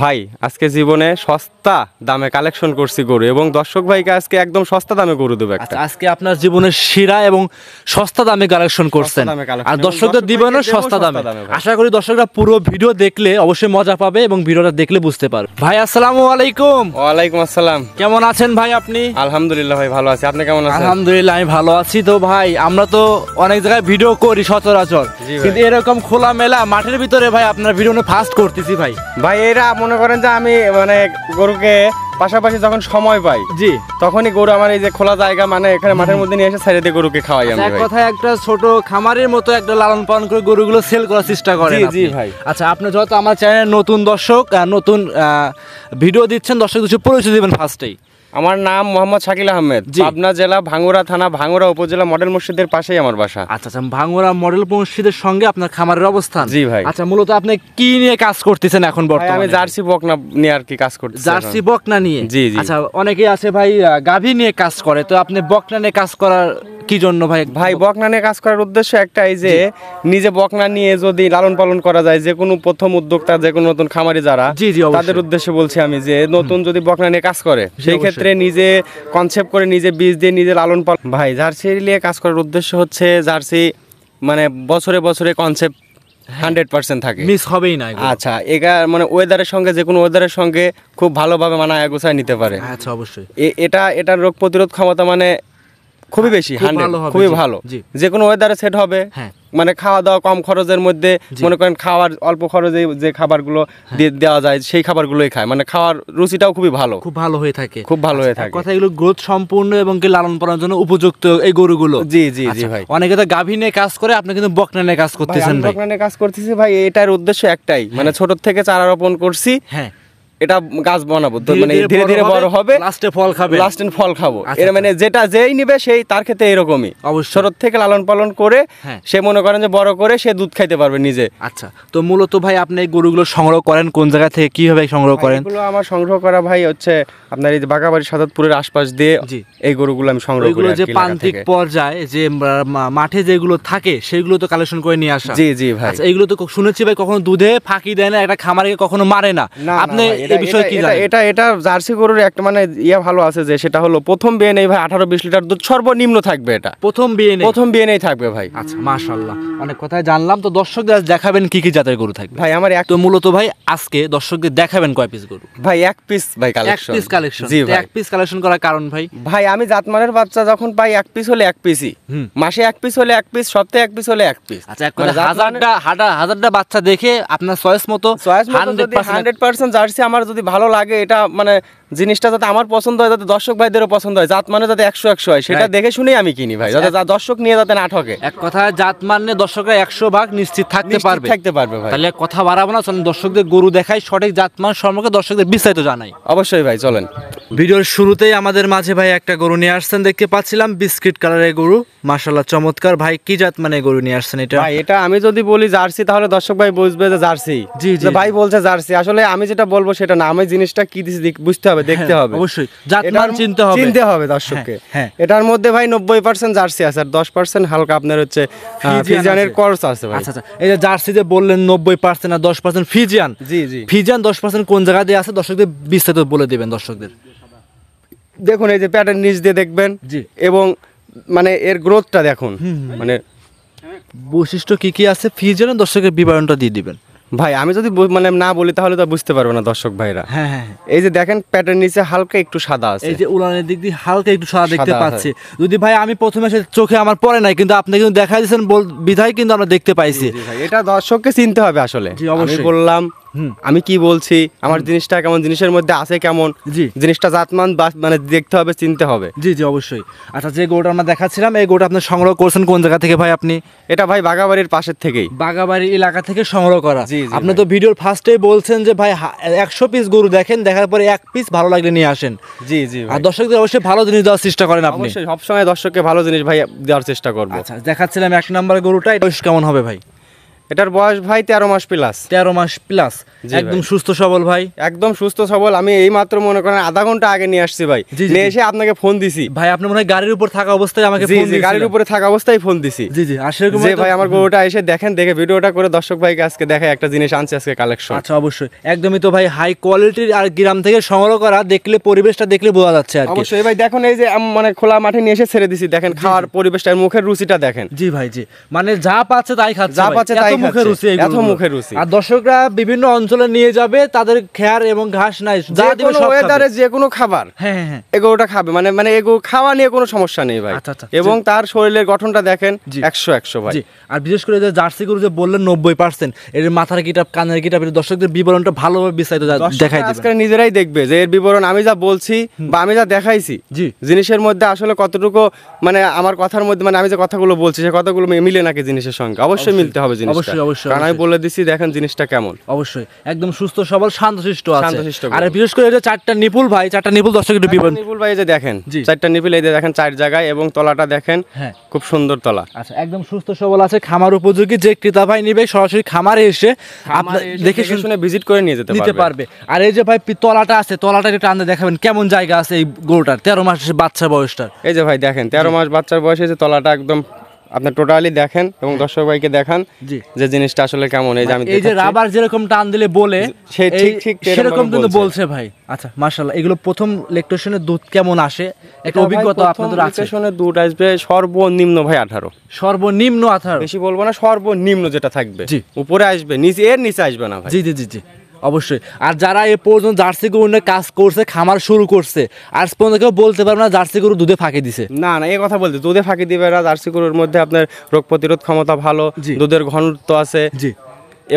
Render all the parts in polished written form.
ভাই আজকে জীবনে সস্তা দামে কালেকশন করছি গরু এবং দর্শক ভাইকে আজকে একদম সস্তা দামে গরু দেবো একটা। আজকে আপনার জীবনের সেরা এবং সস্তা দামে কালেকশন করছেন আর দর্শকদের দিবেন সস্তা দামে। আশা করি দর্শকরা পুরো ভিডিও দেখলে অবশ্যই মজা পাবে এবং ভিডিওটা দেখলে বুঝতে পারবে। ভাই আসসালামু আলাইকুম। ওয়ালাইকুম আসসালাম। কেমন আছেন ভাই আপনি? আলহামদুলিল্লাহ ভাই ভালো আছি, আপনি কেমন আছেন? আলহামদুলিল্লাহ আমি ভালো আছি। তো ভাই আমরা তো অনেক জায়গায় ভিডিও করি সচরাচর, কিন্তু এরকম খোলা মেলা মাঠের ভিতরে ভাই আপনার ভিডিও ফার্স্ট করতেছি ভাই। ভাই এরা মনে করেন যে আমি মানে গরুকে পাশাপাশি যখন সময় পাই জি তখনই গরু আমার এই যে খোলা জায়গা মানে এখানে মাঠের মধ্যে নিয়ে এসে ছেড়ে দিয়ে গরুকে খাওয়াই আমি এক ভাই। কথায় একটা ছোট খামারের মতো একটা লালন পালন করে গরুগুলো সেল করার চেষ্টা করেন জি আপনি। জি ভাই। আচ্ছা আপনি যত আমার চ্যানেলের নতুন দর্শক নতুন ভিডিও দিচ্ছেন, দর্শক কিছু পরিচয় দিবেন ফার্স্টেই। আমার নাম মোহাম্মদ শাকিল আহমেদ, জি। পাবনা জেলা ভাঙ্গুরা থানা ভাঙ্গুরা উপজেলা মডেল মসজিদের পাশেই আমার বাসা। আচ্ছা আচ্ছা, ভাঙ্গুরা মডেল মসজিদের সঙ্গে আপনার খামারের অবস্থান। জি ভাই। আচ্ছা মূলত আপনি কি নিয়ে কাজ করতেছেন এখন ভাই বর্তমানে? আমি জার্সি বকনা নিয়ে আর কি কাজ করতেছি। জার্সি বকনা নিয়ে। জি, জি। আচ্ছা অনেকেই আছে ভাই গাভী নিয়ে কাজ করে, তো আপনি বকনা নিয়ে কাজ করার কি জন্য ভাই? ভাই বকনা নিয়ে কাজ করার উদ্দেশ্য একটাই যে নিজে বকনা নিয়ে যদি লালন পালন করা যায়, যে কোনো প্রথম উদ্যোক্তা যে কোনো নতুন খামারি যারা জি, জি, অবশ্যই। তাদের উদ্দেশ্যে বলছি আমি যে নতুন যদি বকনা নিয়ে কাজ করে সেই অবশ্যই। ক্ষেত্রে নিজে কনসেপ্ট করে নিজে বীজ দিয়ে নিজে লালন পালন। ভাই জার্সি নিয়ে কাজ করার উদ্দেশ্য হচ্ছে জার্সি মানে বছরে বছরে কনসেপ্ট 100% থাকে, মিস হবেই না এগুলো। আচ্ছা এটা মানে ওয়েদারের সঙ্গে যে কোনো ওয়েদারের সঙ্গে খুব ভালোভাবে মানায় গোছায় নিতে পারে। আচ্ছা অবশ্যই। এটার রোগ প্রতিরোধ ক্ষমতা মানে খুবই বেশি, খুব 100 ভালো হবে, খুবই জি, ভালো, জি। যে কোনো ওয়েদারে সেট হবে। হ্যাঁ। মানে খাওয়া দাওয়া কম খরচের মধ্যে, জি। মনে করেন খাওয়ার অল্প খরচে যে খাবারগুলো দেওয়া যায় সেই খাবারগুলোই খায়, মানে খাওয়ার রুচিটাও খুবই ভালো, খুব ভালো হয়ে থাকে, খুব ভালো হয়ে আচ্ছা, এক থাকে। কথা এগুলো গ্রোথ সম্পূর্ণ এবং কি লালন পালনের জন্য উপযুক্ত এই গরুগুলো। জি জি জি আচ্ছা, ভাই। অনেকে তো গাভী নিয়ে কাজ করে, আপনি কিন্তু বকনা নিয়ে কাজ ভাই করতেছেন আমি ভাই। বকনা নিয়ে কাজ করতেছি ভাই, এটার উদ্দেশ্য একটাই, মানে ছোট থেকে চারা রোপণ করছি, হ্যাঁ, এটা গাছ বানাবো তো মানে ধীরে ধীরে বড় হবে, লাস্টে ফল খাবে। লাস্ট এন্ড ফল খাবো। আচ্ছা, এর মানে যেই নিবে সেই তার ক্ষেত্রে এরকমই অবশ্যই। ছোট থেকে লালন পালন করে হ্যাঁ। সে মনে করেন যে বড় করে সে দুধ খাইতে পারবে নিজে। আচ্ছা, তো মূলত ভাই আপনি এই গরুগুলো সংগ্রহ করেন কোন জায়গা থেকে, কিভাবে সংগ্রহ করেন? এগুলো আমার সংগ্রহ করা ভাই হচ্ছে আপনার এই যে বাগাবাড়ি সাদাতপুরের আশপাশ দিয়ে জি। এই গরুগুলো আমি সংগ্রহ করি ওইগুলো আর যে কি এলাকা প্রান্তিক থেকে। পর্যায়ে যে মাঠে যেগুলো থাকে সেগুলো তো কালেকশন করে নিয়ে আসা। জি জি ভাই। আচ্ছা, এইগুলো তো শুনেছি ভাই কখনো দুধে ফাঁকি দেয় না, একটা খামারকে কখনো মারে না। না, আপনি না ভাই, এই বিষয়ে কি জানেন? এটা জার্সি গরুর একটা মানে ভালো আছে যে সেটা হলো প্রথম বিয়ে নেই ভাই 18-20 লিটার দুধ সর্বনিম্ন থাকবে, এটা প্রথম বিয়ে নেই। প্রথম বিয়ে নেই থাকবে ভাই। আচ্ছা মাশাআল্লাহ, অনেক কথাই জানলাম। তো দর্শকদের আজ দেখাবেন কি কি জাতের গরু থাকবে? ভাই আমার তো মূলত ভাই আজকে দর্শকদের দেখাবেন কয় পিস গরু? ভাই এক পিস ভাই এক কালেকশন। Piece collection. জি ভাই। এক পিস কালেকশন করার কারণ ভাই? ভাই আমি জাতমানের বাচ্চা যখন পাই এক পিস হলে এক পিসই, হুম। মাসে এক পিস হলে এক পিস, সপ্তাহে এক পিস হলে এক পিস। আচ্ছা, এক কথা হাজারটা বাচ্চা দেখে আপনার চয়েস মতো চয়েস মতো যদি 100% জার্সি আমার যদি ভালো লাগে, এটা মানে জিনিসটা যাতে আমার পছন্দ হয়, যাতে দর্শক ভাইদেরও পছন্দ হয়, জাত মানে যাতে 100 হয় সেটা Right. দেখে শুনেই আমি কিনি ভাই, যাতে দর্শক নিয়ে যাতে না ঠকে, এক কথা জাত মানে দর্শকরা 100% নিশ্চিত থাকতে নিশ্চিত পারবে। থাকতে পারবে ভাই। তাহলে কথা বাড়াবো না, চলেন দর্শকদের গরু দেখাই, সঠিক জাতমান সম্পর্কে দর্শকদের বিস্তারিত জানাই। অবশ্যই ভাই চলেন। ভিডিওর শুরুতেই আমাদের মাঝে ভাই একটা গরু নিয়ে আসছেন, দেখতে পাচ্ছিলাম বিস্কিট কালারের গরু, মাশাআল্লাহ চমৎকার। ভাই কি জাত মানে গরু নিয়ে আসছেন এটা? ভাই এটা আমি যদি বলি জার্সি তাহলে দর্শক ভাই বুঝবে যে জার্সি। জি, জি, যে ভাই বলছে জার্সি, আসলে আমি যেটা বলবো সেটা না, আমি জিনিসটা কি দিছি বুঝতে হবে, দেখতে হবে, অবশ্যই জাতমান এটার চিনতে হবে দর্শককে। হ্যাঁ। এটার মধ্যে ভাই 90% জার্সি আছে আর 10% হালকা আপনার হচ্ছে ফিজিয়ানের আছে। ক্রস আছে ভাই। আচ্ছা আচ্ছা, এই যে জার্সি যে বললেন 90% আর 10% ফিজিয়ান। জি জি। ফিজিয়ান 10% কোন জায়গা দিয়ে আছে দর্শকদের বিস্তারিত বলে দিবেন দর্শকদের। দেখুন এই যে প্যাটার্ন নিচ দিয়ে দেখবেন, জি। এবং মানে এর গ্রোথটা দেখুন, মানে বৈশিষ্ট্য কি কি আছে ফিজিয়ানের দর্শকের বিবরণটা দিয়ে দিবেন। ভাই আমি যদি মানে না বলি তাহলে তো বুঝতে পারবে না দর্শক ভাইরা। হ্যাঁ হ্যাঁ, এই যে দেখেন প্যাটার্ন নিচে হালকা একটু সাদা আছে, এই যে উলানের দিক দিয়ে হালকা একটু সাদা দেখতে সাদা পাচ্ছি। যদি ভাই আমি প্রথমে এসে চোখে আমার পড়ে নাই, কিন্তু আপনি কিন্তু দেখা দিয়েছেন বিধায় কিন্তু আমরা দেখতে পাইছি। জি ভাই, এটা দর্শককে চিনতে হবে আসলে। জি, আমি অবশ্যই। বললাম হুম। আমি কি বলছি, আমার জিনিসটা কেমন, জিনিসের মধ্যে আছে কেমন, জি। জিনিসটা জাতমান মানে দেখতে হবে, চিনতে হবে। জি জি অবশ্যই। আচ্ছা, যে গরুটা আমরা দেখাচ্ছিলাম এই গরুটা আপনি সংগ্রহ করছেন কোন জায়গা থেকে ভাই আপনি? এটা ভাই বাগাবাড়ির পাশের থেকেই। বাগাবাড়ি এলাকা থেকে সংগ্রহ করা। জি, জি আপনি ভাই। তো ভিডিওর ফার্স্টেই বলছেন যে ভাই 100 পিস গরু দেখেন, দেখার পরে এক পিস ভালো লাগলে নিয়ে আসেন। জি জি আর ভাই, দর্শকদের অবশ্যই ভালো জিনিস দেওয়ার চেষ্টা করেন আপনি। অবশ্যই সবসময় দর্শককে ভালো জিনিস ভাই দেওয়ার চেষ্টা করব। আচ্ছা, দেখাচ্ছিলাম 1 নাম্বার গরুটা, এটা বয়স কেমন হবে ভাই? এটার বয়স ভাই 13 মাস প্লাস। 13 মাস প্লাস, একদম সুস্থ সবল ভাই, একদম সুস্থ সবল। আমি এই মাত্র মনে করেন আধা ঘন্টা আগে নিয়ে আসছি ভাই, নিয়ে এসে আপনাকে ফোন দিছি ভাই। আপনি মনে হয় গাড়ির উপর থাকা অবস্থায় আমাকে ফোন দিয়েছিলেন। গাড়ির উপরে থাকা অবস্থায় ফোন দিছি। জি জি, আসলে যে ভাই আমার গরুটা এসে দেখেন, দেখে ভিডিওটা করে দর্শক ভাইকে আজকে দেখে একটা জিনিস আনছে আজকে কালেকশন। আচ্ছা অবশ্যই, একদমই তো ভাই হাই কোয়ালিটির আর গ্রাম থেকে সংগ্রহ করা, দেখলে পরিবেশটা দেখলে বোঝা যাচ্ছে আর কি। অবশ্যই ভাই দেখুন, এই যে মানে খোলা মাঠে নিয়ে এসে ছেড়ে দিছি, দেখেন খাওয়ার পরিবেশটা, মুখের রুচিটা দেখেন। জি ভাই জি, মানে যা পাচ্ছে তাই খাচ্ছে, যা পাচ্ছে তাই মুখের রুচি, এত মুখের রুচি। আর দর্শকরা বিভিন্ন অঞ্চলে নিয়ে যাবে, তাদের খেয়ার এবং ঘাস নাই, যা দিবে সব ওয়েদারে যে কোনো খাবার হ্যাঁ হ্যাঁ এগুলোটা খাবে, মানে এগুলো খাওয়া নিয়ে কোনো সমস্যা নেই ভাই। এবং তার শরীরের গঠনটা দেখেন 100 ভাই। আর বিশেষ করে যে জার্সি গরু যে বললেন 90%, এর মাথার গিটাপ, কানের গিটাপ, দর্শকদের বিবরণটা ভালোভাবে বিস্তারিত দেখাই দিবেন। আজকে নিজেরাই দেখবে যে এর বিবরণ আমি যা বলছি বা আমি যা দেখাইছি জিনিসের মধ্যে আসলে কতটুকু মানে আমার কথার মধ্যে, মানে আমি যে কথাগুলো বলছি সে কথাগুলো মিলে নাকি জিনিসের সঙ্গে। অবশ্যই মিলতে হবে জিনিসটা, অবশ্যই অবশ্যই, কারণ আমি বলে দিছি দেখেন জিনিসটা কেমন। অবশ্যই একদম সুস্থ সবল শান্তশিষ্ট আছে। আর বিশেষ করে যে চারটা নিপুল ভাই, চারটা নিপুল দর্শকের বিবরণ। নিপুল ভাই যে দেখেন চারটা নিপুল, এই যে দেখেন 4 জায়গায়, এবং তলাটা দেখেন খুব সুন্দর তলা। আচ্ছা, একদম সুস্থ সবল আছে, খামার উপযোগী। যে ক্রেতা ভাই নিবে সরাসরি খামারে এসে আপনার দেখে শুনে ভিজিট করে নিয়ে যেতে পারবে। আর এই যে ভাই তলাটা আছে, তলাটা একটু টানতে দেখাবেন কেমন জায়গা আছে এই গরুটার 13 মাসের বাচ্চা বয়সটার। এই যে ভাই দেখেন 13 মাস বাচ্চার বয়সে যে তলাটা একদম আপনি টোটালি দেখেন, এবং দর্শক ভাইকে দেখান যে জিনিসটা আসলে কেমন। এই যে আমি এই যে রাবার যেরকম টান দিলে বলে সেই ঠিক সেরকম কিন্তু বলছে ভাই। আচ্ছা মাশাআল্লাহ, এগুলো প্রথম ল্যাকটেশনের দুধ কেমন আসে একটা অভিজ্ঞতা আপনাদের আছে? ল্যাকটেশনের দুধ আসবে সর্বনিম্ন ভাই 18, সর্বনিম্ন 18, বেশি বলবো না, সর্বনিম্ন যেটা থাকবে উপরে আসবে, নিচে এর নিচে আসবে না ভাই। জি জি জি জি অবশ্যই। আর যারা এ পর্যন্ত জার্সি গরু নিয়ে কাজ করছে, খামার শুরু করছে, আর পর্যন্ত কেউ বলতে পারবে না জার্সি গরু দুধে ফাঁকি দিছে। না না, এই কথা বলতে দুধে ফাঁকি দিবে না। জার্সি গরুর মধ্যে আপনার রোগ প্রতিরোধ ক্ষমতা ভালো, দুধের ঘনত্ব আছে,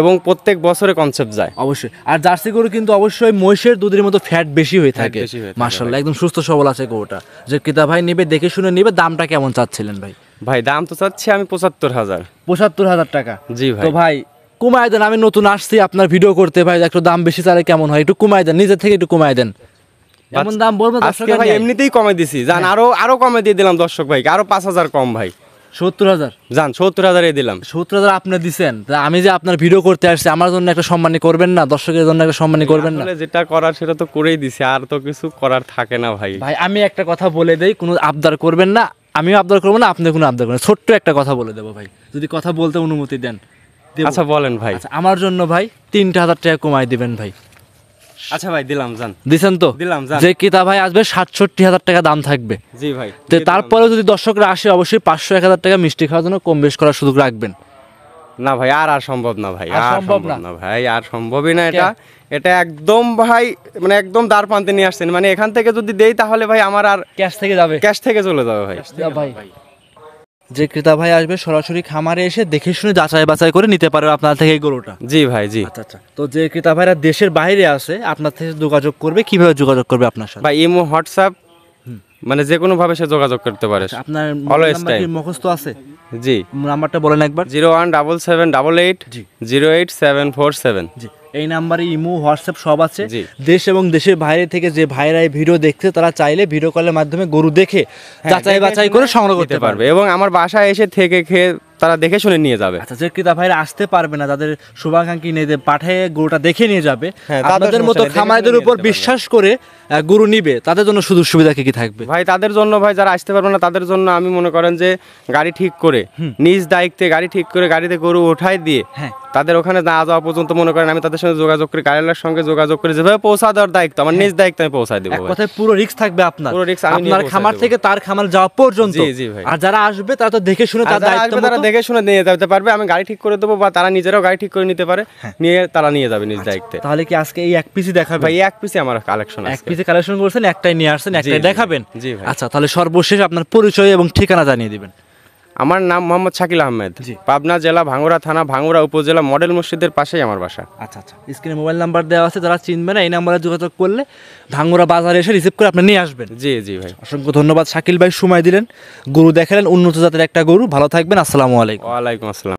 এবং প্রত্যেক বছরে কনসেপ্ট যায়। অবশ্যই। আর জার্সি গরু কিন্তু অবশ্যই মহিষের দুধের মতো ফ্যাট বেশি হয়ে থাকে। মাশাআল্লাহ, একদম সুস্থ সবল আছে গরুটা। যে ক্রেতা ভাই নেবে দেখে শুনে নেবে। দামটা কেমন চাচ্ছিলেন ভাই? ভাই দাম তো চাচ্ছি আমি 75,000। 75,000 টাকা? জি ভাই। তো ভাই কমায় দেন, আমি নতুন আসছি আপনার ভিডিও করতে ভাই, একটু দাম বেশি চাইলে কেমন হয়? একটু কমায় দেন, নিজের থেকে একটু কমায় দেন। এমন দাম বলবো আজকে ভাই এমনিতেই কমে দিছি, জান আরো কমে দিয়ে দিলাম দর্শক ভাইকে, আরো 5,000 কম ভাই। 70,000 জান 70,000 এ দিলাম। 70,000 আপনি দিছেন, আমি যে আপনার ভিডিও করতে আসছি, আমার জন্য একটা সম্মানী করবেন না? দর্শকের জন্য একটা সম্মানী করবেন না? যেটা করার সেটা তো করেই দিছি, আর তো কিছু করার থাকে না ভাই। ভাই আমি একটা কথা বলে দেই, কোনো আবদার করবেন না, আমিও আবদার করবো না, আপনি কোনো আবদার করবেন। ছোট্ট একটা কথা বলে দেবো ভাই, যদি কথা বলতে অনুমতি দেন। আচ্ছা বলেন ভাই। আমার জন্য ভাই 3,000 টাকা কমাই দিবেন ভাই। আচ্ছা ভাই দিলাম, জান দিছেন তো? দিলাম। যে কিতা ভাই আসবে 67,000 টাকা দাম থাকবে। জি ভাই। তারপরে যদি দর্শকরা আসে অবশ্যই 500-1000 টাকা মিষ্টি খাওয়ার জন্য কম বেশ করার সুযোগ রাখবেন। না ভাই আর সম্ভব না ভাই, আর সম্ভব না ভাই, আর সম্ভবই না। এটা একদম ভাই মানে একদম দ্বার প্রান্তে নিয়ে আসছেন, মানে এখান থেকে যদি দেই তাহলে ভাই আমার আর ক্যাশ থেকে যাবে, ক্যাশ থেকে চলে যাবে ভাই। ভাই যে ক্রেতা ভাই আসবে সরাসরি খামারে এসে দেখে শুনে যাচাই বাছাই করে নিতে পারবে আপনার থেকে এই গরুটা। জি ভাই জি। আচ্ছা। তো যে ক্রেতা ভাইরা দেশের বাইরে আছে আপনার থেকে যোগাযোগ করবে, কিভাবে যোগাযোগ করবে আপনার সাথে? ভাই ইমো, হোয়াটসঅ্যাপ, মানে যে কোনো ভাবে সে যোগাযোগ করতে পারে। আপনার নাম্বার কি মুখস্থ আছে? জি, নাম্বারটা বলেন একবার। 0177888084747। জি, এই নাম্বারে ইমো, হোয়াটসঅ্যাপ সব আছে। দেশ এবং দেশের বাইরে থেকে যে ভাইরা এই ভিডিও দেখছে তারা চাইলে ভিডিও কলের মাধ্যমে গরু দেখে যাচাই বাছাই করে সংগ্রহ করতে পারবে, এবং আমার বাসায় এসে থেকে খেয়ে তারা দেখে শুনে নিয়ে যাবে। আচ্ছা, যে ক্রেতা ভাইরা আসতে পারবে না, তাদের শুভাকাঙ্ক্ষী নিয়ে পাঠিয়ে গরুটা দেখে নিয়ে যাবে, আপনাদের মতো খামারিদের উপর বিশ্বাস করে গরু নিবে, তাদের জন্য সুযোগ সুবিধা কি থাকবে? ভাই তাদের জন্য ভাই যারা আসতে পারবে না তাদের জন্য আমি মনে করেন যে গাড়ি ঠিক করে নিজ দায়িত্বে গাড়ি ঠিক করে গাড়িতে গরু ওঠাই দিয়ে তাদের ওখানে না যাওয়া পর্যন্ত মনে করেন আমি তাদের সঙ্গে যোগাযোগ করে, গাড়িওয়ালার সঙ্গে যোগাযোগ করে যেভাবে পৌঁছা দেওয়ার দায়িত্ব আমার নিজ দায়িত্বে আমি পৌঁছায় দেবো। কথায় পুরো রিস্ক থাকবে আপনার, আপনার খামার থেকে তার খামার যাওয়া পর্যন্ত। জি ভাই। আর যারা আসবে তারা তো দেখে শুনে তার দায়িত্ব মতো তারা দেখে শুনে নিয়ে যেতে পারবে, আমি গাড়ি ঠিক করে দেবো, বা তারা নিজেরাও গাড়ি ঠিক করে নিতে পারে, নিয়ে তারা নিয়ে যাবে নিজ দায়িত্বে। তাহলে কি আজকে এই এক পিসি দেখাবেন? ভাই এক পিসে আমার কালেকশন আছে। এক পিসে কালেকশন করছেন, একটাই নিয়ে আসছেন, একটাই দেখাবেন? জি ভাই। আচ্ছা, তাহলে সর্বশেষ আপনার পরিচয় এবং ঠিকানা জানিয়ে দিবেন। আমার নাম মোহাম্মদ শাকিল আহমেদ, পাবনা জেলা ভাঙ্গুড়া থানা ভাঙ্গুড়া উপজেলা মডেল মসজিদের পাশেই আমার বাসা। আচ্ছা, স্ক্রিনে মোবাইল নাম্বার দেওয়া আছে, যারা চিনবে না এই নাম্বারে যোগাযোগ করলে ভাঙ্গুড়া বাজারে এসে রিসিভ করে আপনি নিয়ে আসবেন। জি ভাই, অসংখ্য ধন্যবাদ শাকিল ভাই, সময় দিলেন, গরু দেখালেন, উন্নত জাতের একটা গরু। ভালো থাকবেন, আসসালামু আলাইকুম। ওয়ালাইকুম আসসালাম।